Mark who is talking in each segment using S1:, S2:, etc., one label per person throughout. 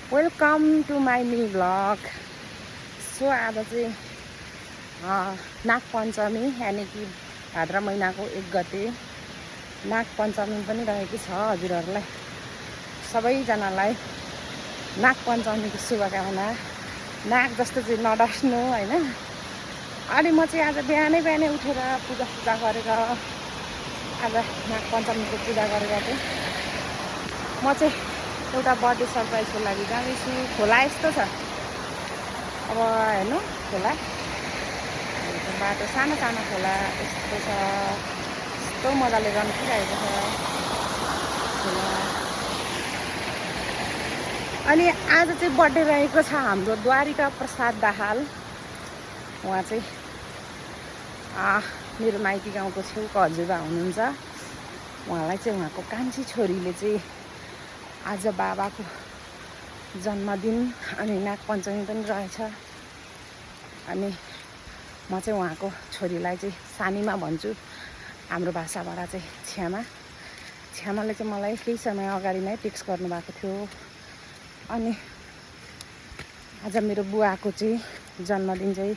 S1: Welcome to my mini vlog. So आज चाहिँ नागपञ्चमी यानि कि भाद्र महिनाको 1 गते नागपञ्चमी पनि रहेको छ। हजुरहरूलाई सबैजनालाई नागपञ्चमीको शुभकामना। नाग जस्तो चाहिँ नडस्नु होइन। अनि म चाहिँ आज बिहानै उठेर पूजा गरेर आज नागपञ्चमीको पूजा गरेर चाहिँ म चाहिँ एउटा बर्थडे सरप्राइजको लागि जाँदैछु। खोला यस्तो छ अब हेर्नु, खोला बाटो सानो खोला यस्तो छ, यस्तो मजाले रन्किरहेको छ खोला। अनि आज चाहिँ बर्थडे रहेको छ हाम्रो द्वारिका प्रसाद दाहाल। उहाँ चाहिँ मेरो माइती गाउँको छेउको हजुरबा हुनुहुन्छ। उहाँलाई चाहिँ उहाँको कान्छी छोरीले चाहिँ आज बाबाको जन्मदिन अनि नागपञ्चमी पनि रहेछ। अनि म चाहिँ उहाँको छोरीलाई चाहिँ सानीमा भन्छु, हाम्रो भाषाबाट चाहिँ छ्यामाले चाहिँ मलाई केही समय अगाडि नै टेक्स्ट गर्नुभएको थियो। अनि आज मेरो बुवाको चाहिँ जन्मदिन चाहिँ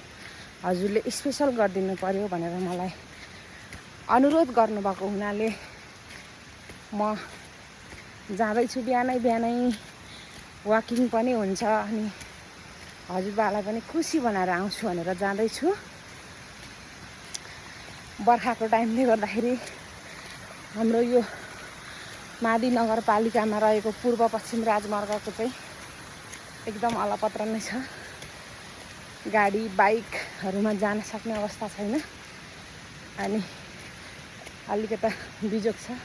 S1: हजुरले स्पेसल गरिदिनु पर्यो भनेर मलाई अनुरोध गर्नुभएको हुनाले म जाँदैछु। बिहानै वाकिङ पनि हुन्छ अनि हजुरबालाई पनि खुसी बनाएर आउँछु भनेर जाँदैछु। बर्खाको टाइमले गर्दाखेरि हाम्रो यो मादी नगरपालिकामा रहेको पूर्व पश्चिम राजमार्गको चाहिँ एकदम अलपत्र नै छ। गाडी बाइकहरूमा जान सक्ने अवस्था छैन। अनि अलिकता बिजोग छ,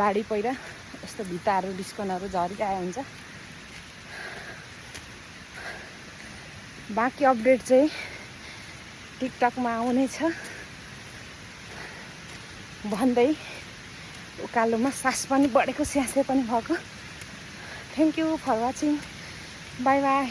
S1: बाढी पहिरा यस्तो भित्ताहरू डिस्कनहरू झरिरहेको हुन्छ। बाँकी अपडेट चाहिँ टिकटकमा आउने छ भन्दै उकालोमा सास पनि बढेको स्यासले पनि भएको। Thank you for watching. Bye by.